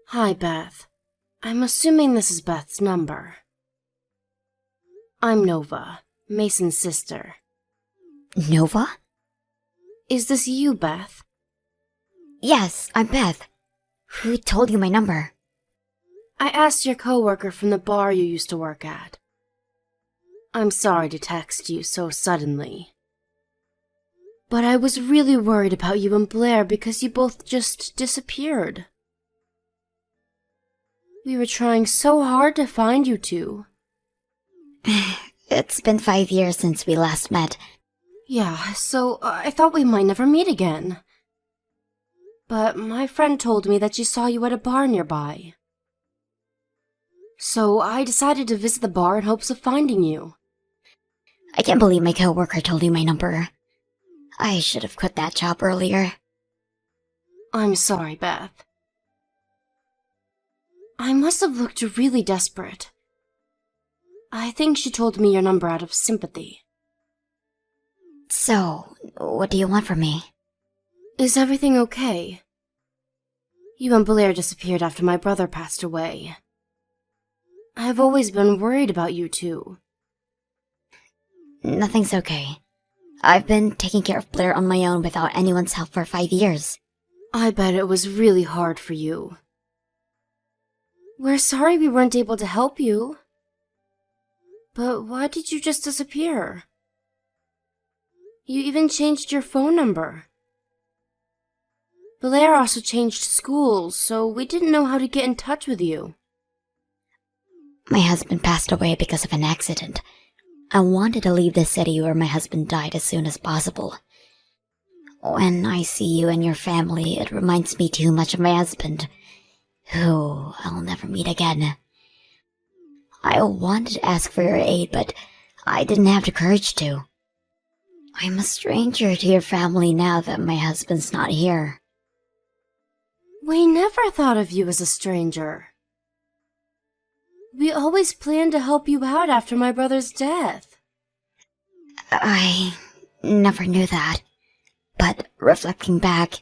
Hi, Beth. I'm assuming this is Beth's number. I'm Nova, Mason's sister. Nova? Is this you, Beth? Yes, I'm Beth. Who told you my number? I asked your coworker from the bar you used to work at. I'm sorry to text you so suddenly. But I was really worried about you and Blair because you both just disappeared. We were trying so hard to find you two. It's been 5 years since we last met. Yeah, so I thought we might never meet again. But my friend told me that she saw you at a bar nearby. So I decided to visit the bar in hopes of finding you. I can't believe my coworker told you my number. I should have quit that job earlier. I'm sorry, Beth. I must have looked really desperate. I think she told me your number out of sympathy. So, what do you want from me? Is everything okay? You and Blair disappeared after my brother passed away. I've always been worried about you two. Nothing's okay. I've been taking care of Blair on my own without anyone's help for 5 years. I bet it was really hard for you. We're sorry we weren't able to help you. But why did you just disappear? You even changed your phone number. Blair also changed schools, so we didn't know how to get in touch with you. My husband passed away because of an accident. I wanted to leave the city where my husband died as soon as possible. When I see you and your family, it reminds me too much of my husband, who I'll never meet again. I wanted to ask for your aid, but I didn't have the courage to. I'm a stranger to your family now that my husband's not here. We never thought of you as a stranger. We always planned to help you out after my brother's death. I never knew that. But reflecting back,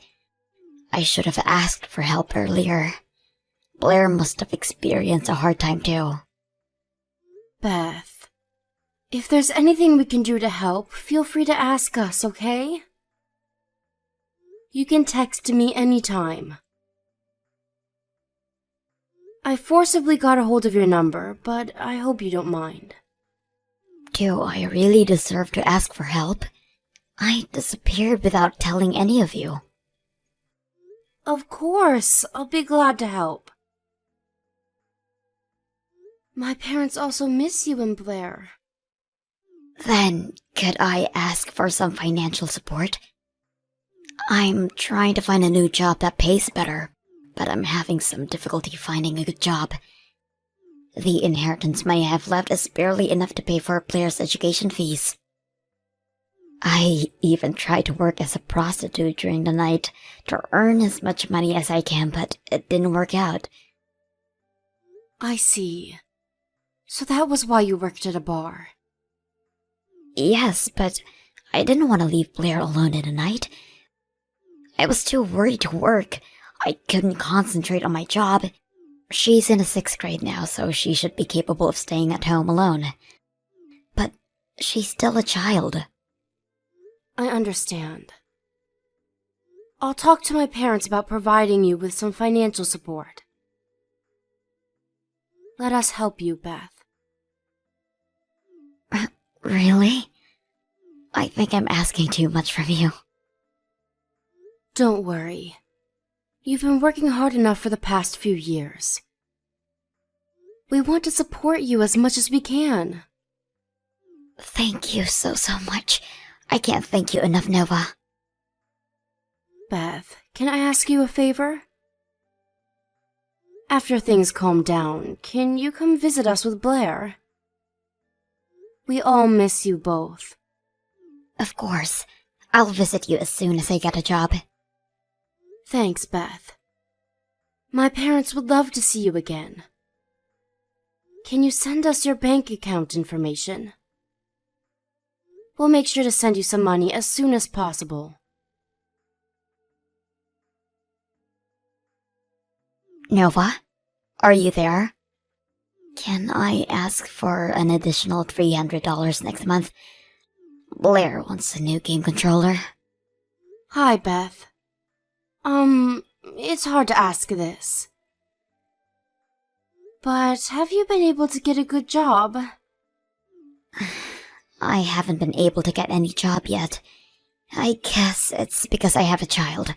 I should have asked for help earlier. Blair must have experienced a hard time too. Beth, if there's anything we can do to help, feel free to ask us, okay? You can text me anytime. I forcibly got a hold of your number, but I hope you don't mind. Do I really deserve to ask for help? I disappeared without telling any of you. Of course, I'll be glad to help. My parents also miss you and Blair. Then, could I ask for some financial support? I'm trying to find a new job that pays better, but I'm having some difficulty finding a good job. The inheritance money I have left is barely enough to pay for Blair's education fees. I even tried to work as a prostitute during the night to earn as much money as I can, but it didn't work out. I see. So that was why you worked at a bar. Yes, but I didn't want to leave Blair alone in the night. I was too worried to work. I couldn't concentrate on my job. She's in the 6th grade now, so she should be capable of staying at home alone. But she's still a child. I understand. I'll talk to my parents about providing you with some financial support. Let us help you, Beth. Really? I think I'm asking too much from you. Don't worry. You've been working hard enough for the past few years. We want to support you as much as we can. Thank you so much. I can't thank you enough, Nova. Beth, can I ask you a favor? After things calm down, can you come visit us with Blair? We all miss you both. Of course. I'll visit you as soon as I get a job. Thanks, Beth. My parents would love to see you again. Can you send us your bank account information? We'll make sure to send you some money as soon as possible. Nova, are you there? Can I ask for an additional $300 next month? Blair wants a new game controller. Hi, Beth. It's hard to ask this. But have you been able to get a good job? I haven't been able to get any job yet. I guess it's because I have a child.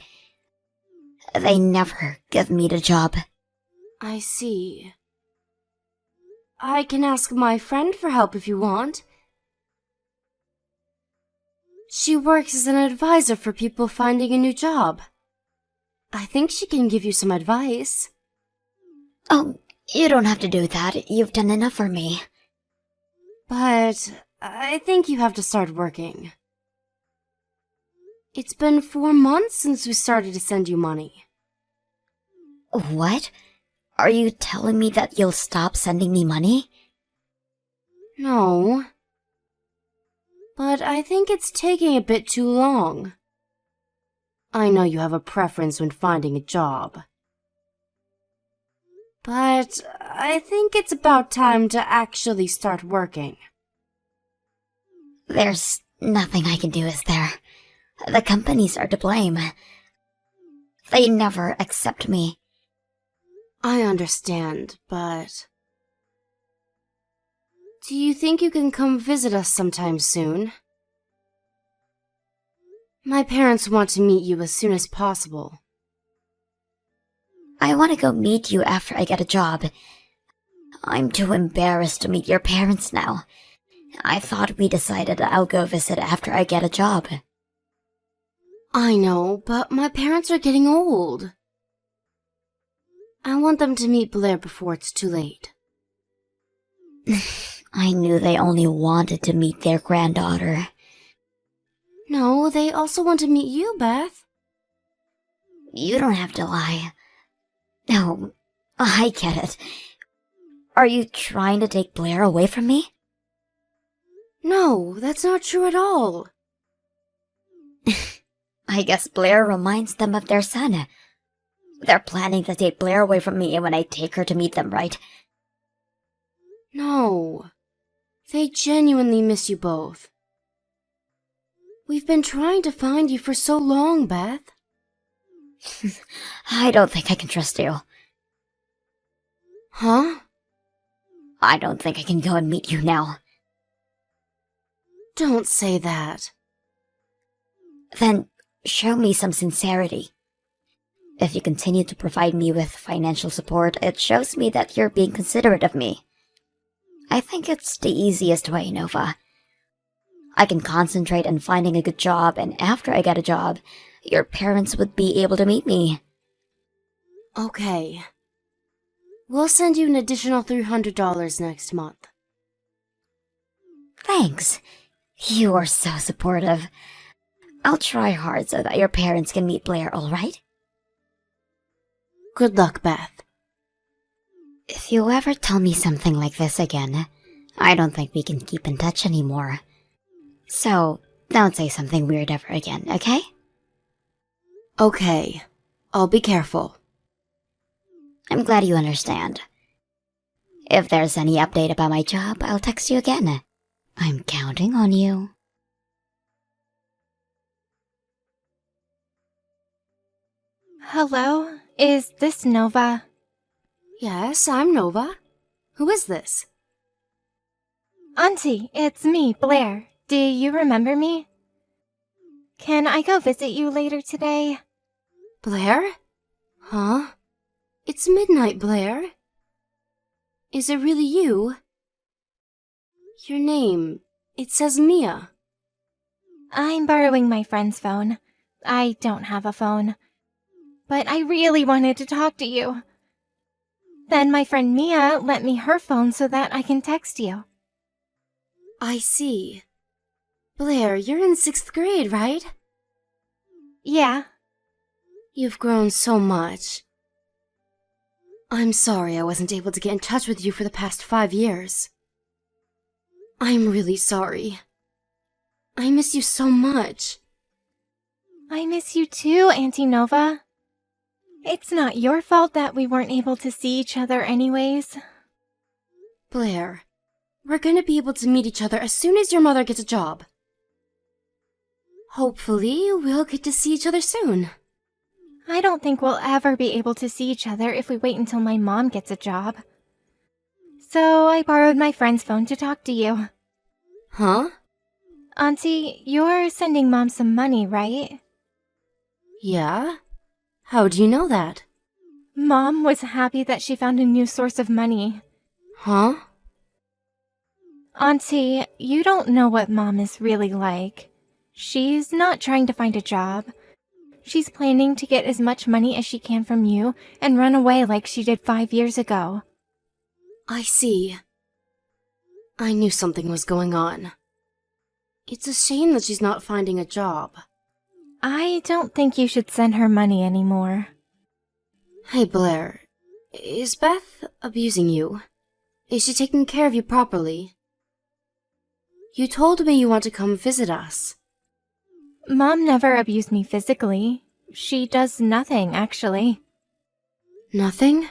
They never give me the job. I see. I can ask my friend for help if you want. She works as an advisor for people finding a new job. I think she can give you some advice. Oh, you don't have to do that. You've done enough for me. But I think you have to start working. It's been 4 months since we started to send you money. What? Are you telling me that you'll stop sending me money? No. But I think it's taking a bit too long. I know you have a preference when finding a job. But I think it's about time to actually start working. There's nothing I can do, is there? The companies are to blame. They never accept me. I understand, but... Do you think you can come visit us sometime soon? My parents want to meet you as soon as possible. I want to go meet you after I get a job. I'm too embarrassed to meet your parents now. I thought we decided I'll go visit after I get a job. I know, but my parents are getting old. I want them to meet Blair before it's too late. I knew they only wanted to meet their granddaughter. No, they also want to meet you, Beth. You don't have to lie. No, I get it. Are you trying to take Blair away from me? No, that's not true at all. I guess Blair reminds them of their son. They're planning to take Blair away from me when I take her to meet them, right? No. They genuinely miss you both. We've been trying to find you for so long, Beth. I don't think I can trust you. Huh? I don't think I can go and meet you now. Don't say that. Then show me some sincerity. If you continue to provide me with financial support, it shows me that you're being considerate of me. I think it's the easiest way, Nova. I can concentrate on finding a good job, and after I get a job, your parents would be able to meet me. Okay. We'll send you an additional $300 next month. Thanks. You are so supportive. I'll try hard so that your parents can meet Blair, alright? Good luck, Beth. If you ever tell me something like this again, I don't think we can keep in touch anymore. So, don't say something weird ever again, okay? Okay. I'll be careful. I'm glad you understand. If there's any update about my job, I'll text you again. I'm counting on you. Hello, is this Nova? Yes, I'm Nova. Who is this? Auntie, it's me, Blair. Do you remember me? Can I go visit you later today? Blair? Huh? It's midnight, Blair. Is it really you? Your name, it says Mia. I'm borrowing my friend's phone. I don't have a phone. But I really wanted to talk to you. Then my friend Mia lent me her phone so that I can text you. I see. Blair, you're in 6th grade, right? Yeah. You've grown so much. I'm sorry I wasn't able to get in touch with you for the past 5 years. I'm really sorry. I miss you so much. I miss you too, Auntie Nova. It's not your fault that we weren't able to see each other anyways. Blair, we're gonna be able to meet each other as soon as your mother gets a job. Hopefully, we'll get to see each other soon. I don't think we'll ever be able to see each other if we wait until my mom gets a job. So I borrowed my friend's phone to talk to you. Huh? Auntie, you're sending Mom some money, right? Yeah? How do you know that? Mom was happy that she found a new source of money. Huh? Auntie, you don't know what Mom is really like. She's not trying to find a job. She's planning to get as much money as she can from you and run away like she did 5 years ago. I see. I knew something was going on. It's a shame that she's not finding a job. I don't think you should send her money anymore. Hey, Blair. Is Beth abusing you? Is she taking care of you properly? You told me you want to come visit us. Mom never abused me physically. She does nothing, actually. Nothing?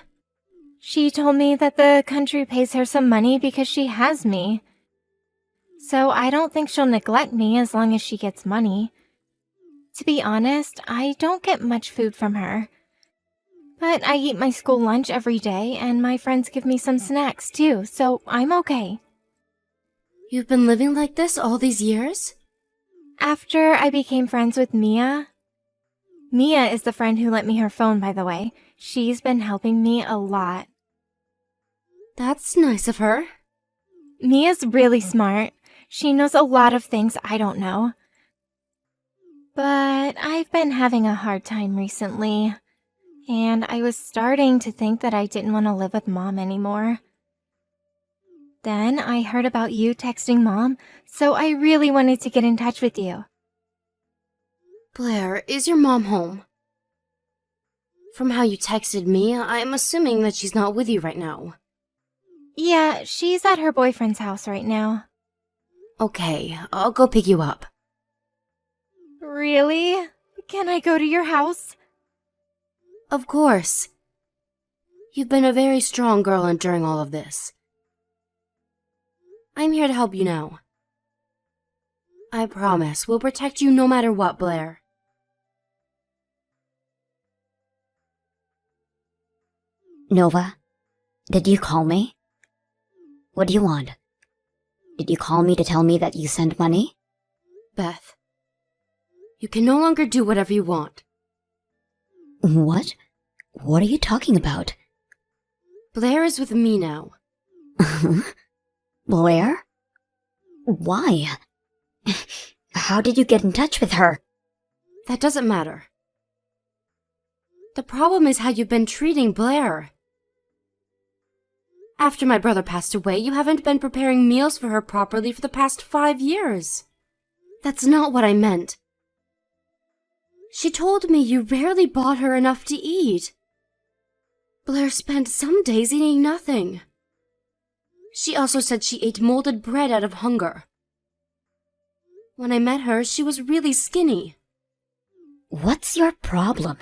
She told me that the country pays her some money because she has me. So I don't think she'll neglect me as long as she gets money. To be honest, I don't get much food from her. But I eat my school lunch every day, and my friends give me some snacks too, so I'm okay. You've been living like this all these years? After I became friends with Mia... Mia is the friend who lent me her phone, by the way. She's been helping me a lot. That's nice of her. Mia's really smart. She knows a lot of things I don't know. But I've been having a hard time recently, and I was starting to think that I didn't want to live with Mom anymore. Then I heard about you texting Mom, so I really wanted to get in touch with you. Blair, is your mom home? From how you texted me, I'm assuming that she's not with you right now. Yeah, she's at her boyfriend's house right now. Okay, I'll go pick you up. Really? Can I go to your house? Of course. You've been a very strong girl enduring all of this. I'm here to help you now. I promise we'll protect you no matter what, Blair. Nova, did you call me? What do you want? Did you call me to tell me that you sent money? Beth, you can no longer do whatever you want. What? What are you talking about? Blair is with me now. Blair? Why? How did you get in touch with her? That doesn't matter. The problem is how you've been treating Blair. After my brother passed away, you haven't been preparing meals for her properly for the past 5 years. That's not what I meant. She told me you rarely bought her enough to eat. Blair spent some days eating nothing. She also said she ate molded bread out of hunger. When I met her, she was really skinny. What's your problem?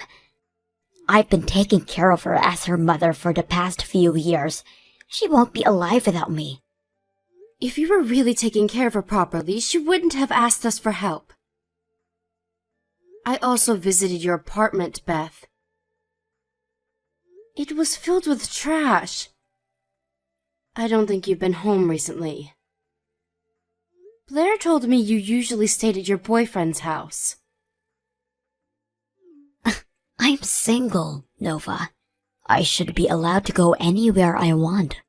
I've been taking care of her as her mother for the past few years. She won't be alive without me. If you were really taking care of her properly, she wouldn't have asked us for help. I also visited your apartment, Beth. It was filled with trash. I don't think you've been home recently. Blair told me you usually stayed at your boyfriend's house. I'm single, Nova. I should be allowed to go anywhere I want.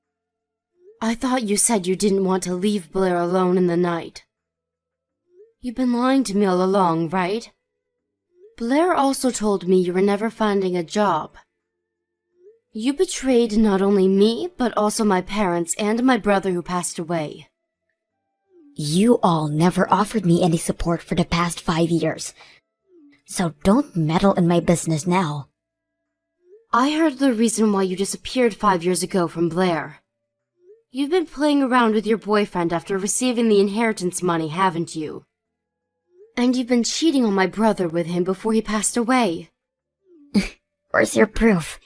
I thought you said you didn't want to leave Blair alone in the night. You've been lying to me all along, right? Blair also told me you were never finding a job. You betrayed not only me, but also my parents and my brother who passed away. You all never offered me any support for the past 5 years. So don't meddle in my business now. I heard the reason why you disappeared 5 years ago from Blair. You've been playing around with your boyfriend after receiving the inheritance money, haven't you? And you've been cheating on my brother with him before he passed away. Where's your proof?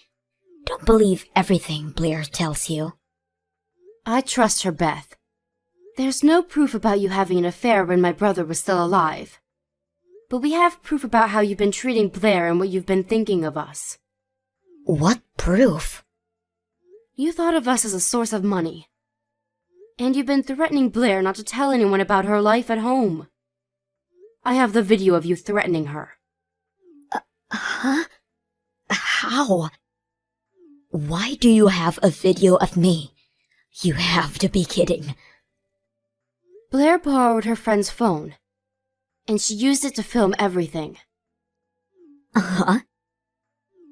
Don't believe everything Blair tells you. I trust her, Beth. There's no proof about you having an affair when my brother was still alive. But we have proof about how you've been treating Blair and what you've been thinking of us. What proof? You thought of us as a source of money. And you've been threatening Blair not to tell anyone about her life at home. I have the video of you threatening her. Huh? How? Why do you have a video of me? You have to be kidding. Blair borrowed her friend's phone, and she used it to film everything. Uh-huh.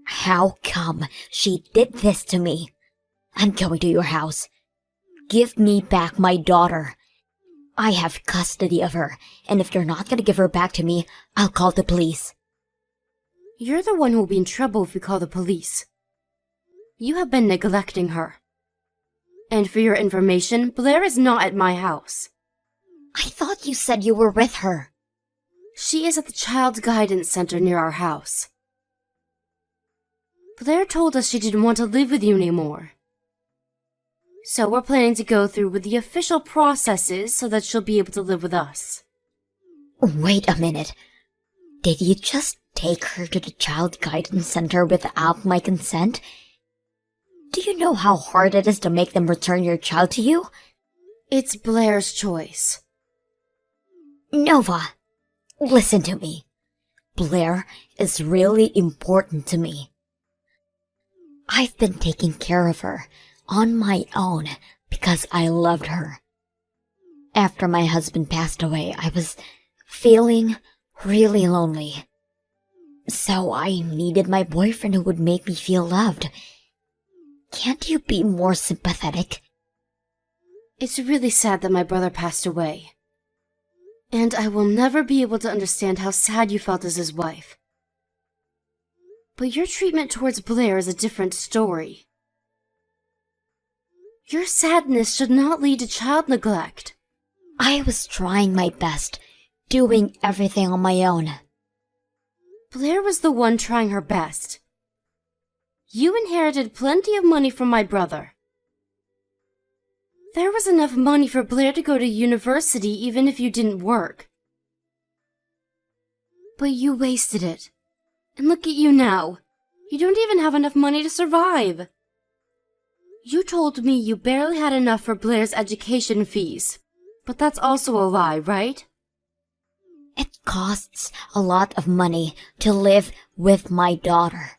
How come she did this to me? I'm going to your house. Give me back my daughter. I have custody of her, and if you're not going to give her back to me, I'll call the police. You're the one who will be in trouble if we call the police. You have been neglecting her. And for your information, Blair is not at my house. I thought you said you were with her. She is at the Child Guidance Center near our house. Blair told us she didn't want to live with you anymore. So we're planning to go through with the official processes so that she'll be able to live with us. Wait a minute. Did you just take her to the Child Guidance Center without my consent? Do you know how hard it is to make them return your child to you? It's Blair's choice. Nova, listen to me. Blair is really important to me. I've been taking care of her on my own because I loved her. After my husband passed away, I was feeling really lonely. So I needed my boyfriend who would make me feel loved. Can't you be more sympathetic? It's really sad that my brother passed away. And I will never be able to understand how sad you felt as his wife. But your treatment towards Blair is a different story. Your sadness should not lead to child neglect. I was trying my best, doing everything on my own. Blair was the one trying her best. You inherited plenty of money from my brother. There was enough money for Blair to go to university even if you didn't work. But you wasted it. And look at you now. You don't even have enough money to survive. You told me you barely had enough for Blair's education fees. But that's also a lie, right? It costs a lot of money to live with my daughter.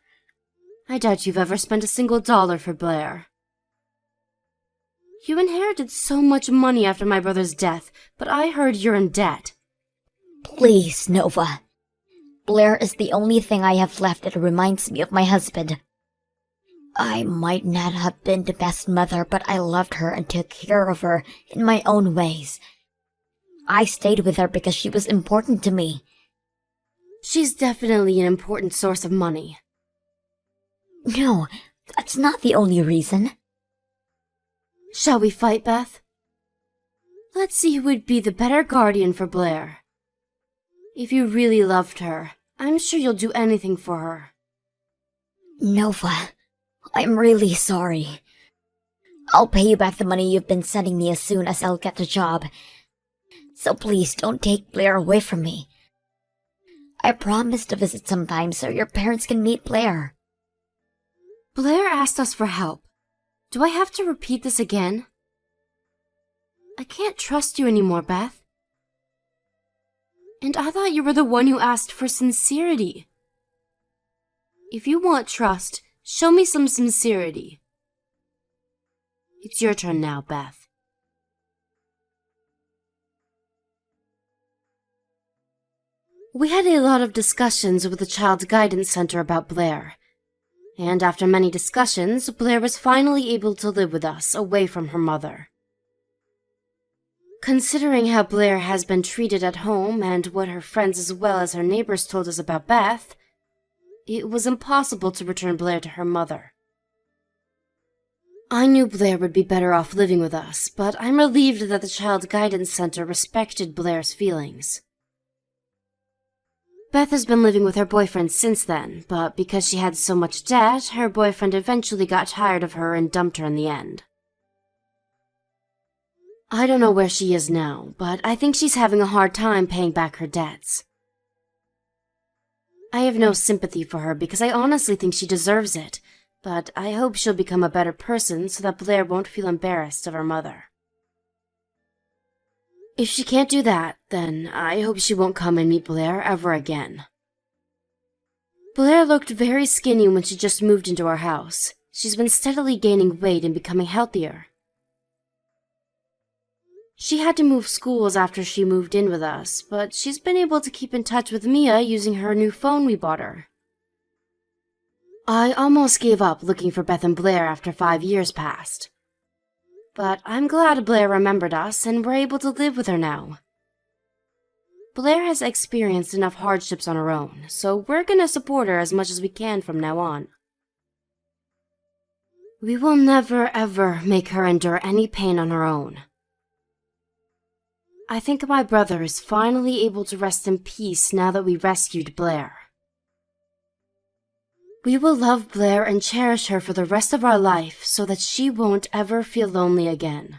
I doubt you've ever spent a single dollar for Blair. You inherited so much money after my brother's death, but I heard you're in debt. Please, Nova. Blair is the only thing I have left that reminds me of my husband. I might not have been the best mother, but I loved her and took care of her in my own ways. I stayed with her because she was important to me. She's definitely an important source of money. No, that's not the only reason. Shall we fight, Beth? Let's see who would be the better guardian for Blair. If you really loved her, I'm sure you'll do anything for her. Nova, I'm really sorry. I'll pay you back the money you've been sending me as soon as I'll get the job. So please don't take Blair away from me. I promise to visit sometime so your parents can meet Blair. Blair asked us for help. Do I have to repeat this again? I can't trust you anymore, Beth. And I thought you were the one who asked for sincerity. If you want trust, show me some sincerity. It's your turn now, Beth. We had a lot of discussions with the Child Guidance Center about Blair. And after many discussions, Blair was finally able to live with us, away from her mother. Considering how Blair has been treated at home and what her friends as well as her neighbors told us about Beth, it was impossible to return Blair to her mother. I knew Blair would be better off living with us, but I'm relieved that the Child Guidance Center respected Blair's feelings. Beth has been living with her boyfriend since then, but because she had so much debt, her boyfriend eventually got tired of her and dumped her in the end. I don't know where she is now, but I think she's having a hard time paying back her debts. I have no sympathy for her because I honestly think she deserves it, but I hope she'll become a better person so that Blair won't feel embarrassed of her mother. If she can't do that, then I hope she won't come and meet Blair ever again. Blair looked very skinny when she just moved into our house. She's been steadily gaining weight and becoming healthier. She had to move schools after she moved in with us, but she's been able to keep in touch with Mia using her new phone we bought her. I almost gave up looking for Beth and Blair after 5 years passed. But I'm glad Blair remembered us and we're able to live with her now. Blair has experienced enough hardships on her own, so we're gonna support her as much as we can from now on. We will never ever make her endure any pain on her own. I think my brother is finally able to rest in peace now that we rescued Blair. We will love Blair and cherish her for the rest of our life so that she won't ever feel lonely again.